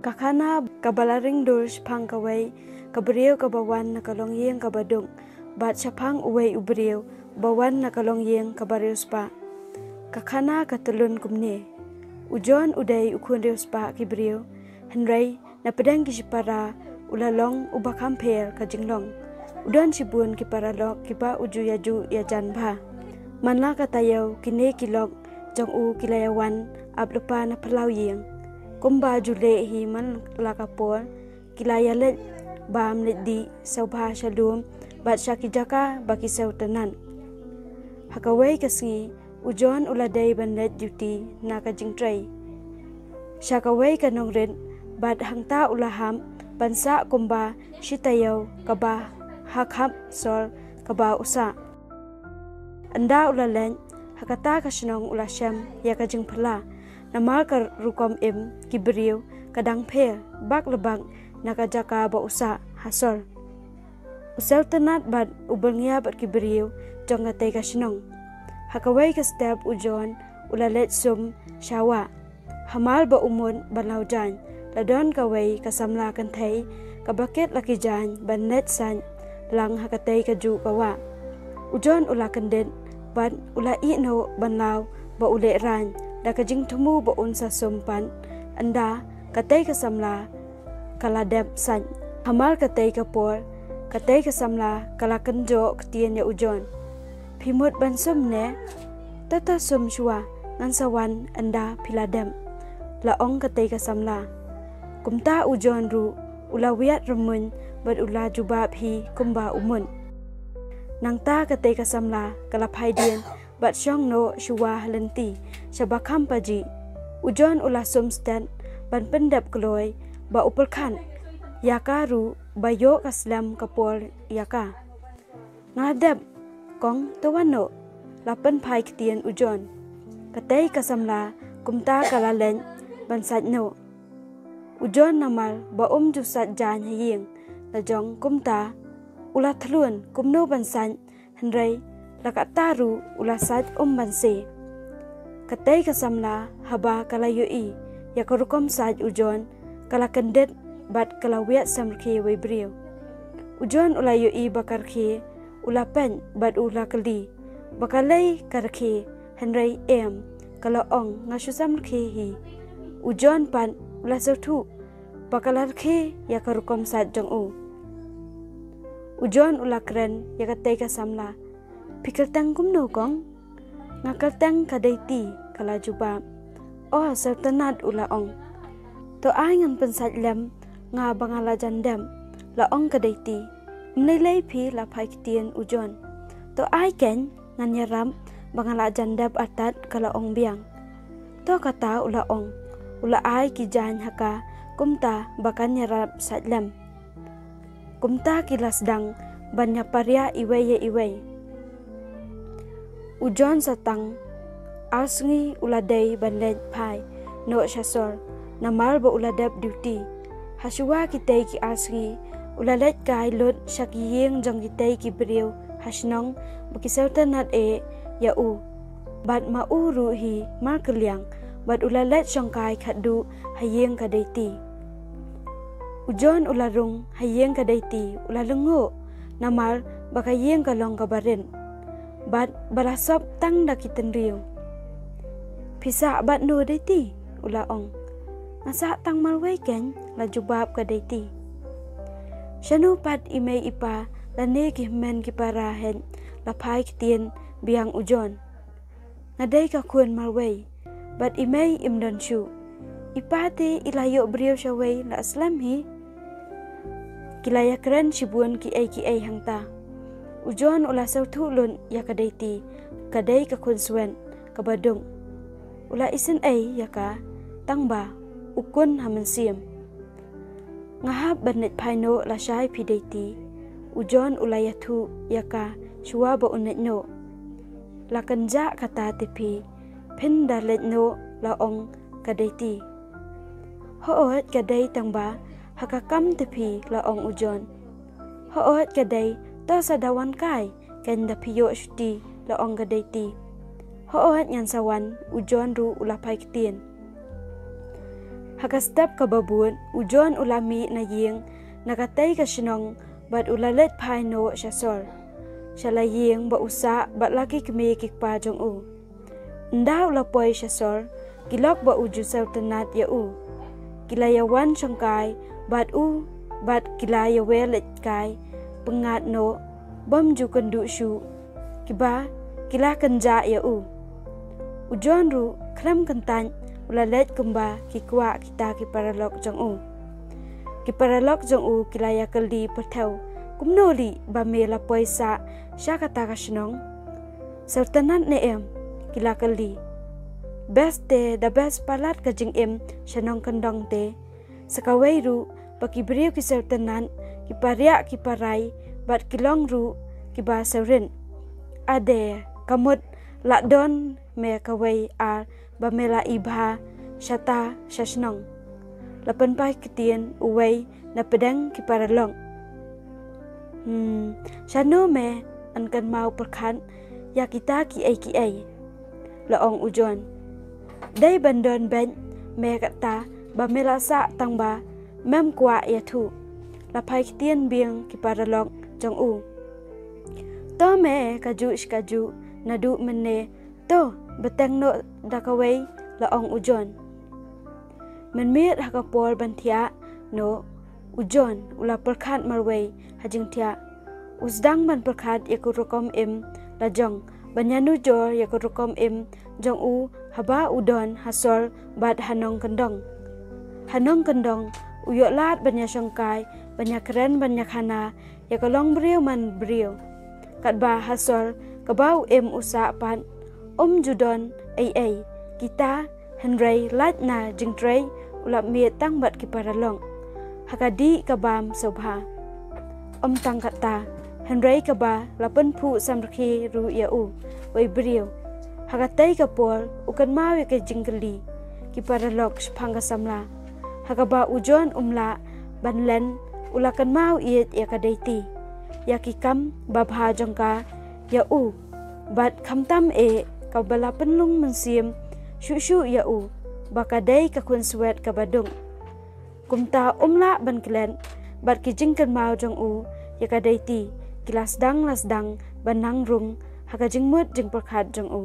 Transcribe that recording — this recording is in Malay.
Kakana kabalaring dul shpang kawai kabriu kabawan nakalong yeng kabadung bat shapang uway ubriu bawan nakalong yeng kabariu spa. Kakana katulun kumne ujon uday ukun riu spa kibriu henry na pedang kishipara ulalong ubakampel kajinglong udon shibun kiparalok kipa uju yaju yajan bha manla katayaw kine kilok jong u kilayawan ablupa na palaw yeng kumba jule hi man lakapol kilayalet bam leddi saubha shalum bat shakijaka baki sautanan hakawai kasngi ujon uladai banlet duty na kajingtray shakawai kanongren bat hangta ulaham bansa kumba shitayaw kaba hakhap sol kaba usa anda ulalen hakata kasinong ulasam ya kajing pala namal ka rukom im kibriu kadang phe bak lebak nakajaka ba usa hasol usel tenat bat ubelngya bat kibriu jongatay kasinong hakawai ka step ujon ulalet sum shawa hamal ba umun balaujan ladon kawai kasamla kanthai kabaket lakijan banet san lang hakatay kaju kawa ujon ula kanden bat ula no banlaw ba ule ran da kajing tumu ba unsa sumpan anda katay kasamla kaladep san hamal katay kapor katay kasamla kalakanjo ketien ya ujon pimut bansum ne tata sum shua ngansawan anda piladem laong katay kasamla kumta ujon ru ula wiat remun bat ula jubab hi kumba umun nangta katay kasamla kalaphaidien bat syong no shua halenti shabakam paji ujon ula sumstan ban pendap kloy ba upelkan yakaru bayo kaslam kapol yaka ngadap kong tawano lapan phai ketien ujon katay kasamla kumta kalalen ban satno ujon namal ba jusat jan haying lajong kumta ula thlun kumno bansan henry lakataru ula sat banse katay kasamla haba kalayoi ya karukom sat ujon kalakandet bat kalawiat samrke webriu ujon ula yoi bakarke ula pen bat ula kali bakalay karke henry em kalaong ngasusamrke hi ujon pan ula sautu bakalarke ya karukom sat jong u ujon ula kren ya katay kasamla pikir tangkum no kong ngakal tang kadaiti kala jubab oh sertenat ula ong to angan pensat lem nga bangala jandam la ong kadaiti mnilay pi la phai kitien ujon to ai ken ngan yaram bangala jandab atat kala ong biang to kata ula ong ula ai kijan haka kumta bakan yarap satlem kumta kilas dang banya parya iway iway ujon satang asngi uladai banlet phai no shasor namal ba uladap duty haswa kitay ki asngi ulalet kai lot shakiyeng jong kitay ki briu hasnong bakisautanat ya u bat mauru hi markelyang bat ulalet shongkai khadu hayeng kadaiti ujon ularung hayeng kadaiti ulalungo namal bakayeng kalong kabarin bat balasop tang dakiten riu pisa bat no daiti ulaong ngasa tang malway ken la jubab kadaiti shanu pat imay ipa lane kihmen kiparahen la phai kitien biang ujon ngaday ka kun malway bat imay imdon shu ipate ilayo briu shaway la aslam hi kilaya keren shibun ki ai hangta ujon ula sautulun ya kadaiti kaday ka kunswen kabadung ula isen yaka tangba ukun hamansiam ngahab banet paino la shai pidaiti ujon ula yathu yaka shua ba unet no la kanja kata tepi pinda let no la ong kadaiti hoot kaday tangba hakakam tepi la ong ujon hoot kaday to sadawan kai ken da piyo shuti la ong kadaiti hoot ngan sawan ujon ru ula pai kitien Hakastap kababun ujon ulami na ying nakatay ka sinong bat ulalit pai no syasol. Shalaying ba usa bat laki kami kikpa jong u. Nda ulapoy syasol kilok ba uju sultanat ya u. Kilayawan syangkai bat kilayawelit kai pengat no bom ju kendu syu kiba kila kenja ya u. Ujon ru kram kentan ulalet kumba kikwa kita kiparalok jong u. Kiparalok jong u kilaya keldi pertau kumnoli ba me la poisa sya kata kasinong. Sultanat ne em kila keldi. Best te da best palat ka jing em syanong kendong te. Sakawai ru baki beriu ki sultanat kiparia kiparai bat kilong ru kiba saurin. Ade kamut lakdon me kawai ar ba mela ibha syata syasnong. Lapan pai ketien uway na pedang kiparalong. Syano me ankan mau perkan ya kita kiai. Laong ujon. Dai bandon ben me kata ba mela sa tangba mem kwa ya thu. Lapai ketien biang kiparalong jong u. To me kaju nadu mene to beteng no dakaway laong ujon. Menmiat hakapol bantia no ujon ula perkat marway hajing tia. Usdang ban perkat yakurukom im lajong banyanu jor yakurukom im jong u haba udon hasol bat hanong kendong. Hanong kendong uyok lat banyak syangkai banyak keren banyak hana yakalong beriu man beriu. Kat ba hasol kabau im usa pan judon ai kita Henry lat na jingtray ulap miet tang bat kiparalong. Hakadi kabam sobha. Tang kata Henry kaba lapan pu samrki ru ya u wai beriu. Hakatai kapol ukan mawi ke jingkeli kiparalok spangga samla. Hakaba ujon umla banlen ulakan mau iet ya kadaiti. Ya kikam babha jongka ya u bat kamtam kabala penlung mensim syusyu ya u bakadai kakun suet kabadung. Kumta umla ban kelen bat kijingkan mau jong u ya kadaiti kilas dang lasdang banang rung hakajing mut jing perkat jong u.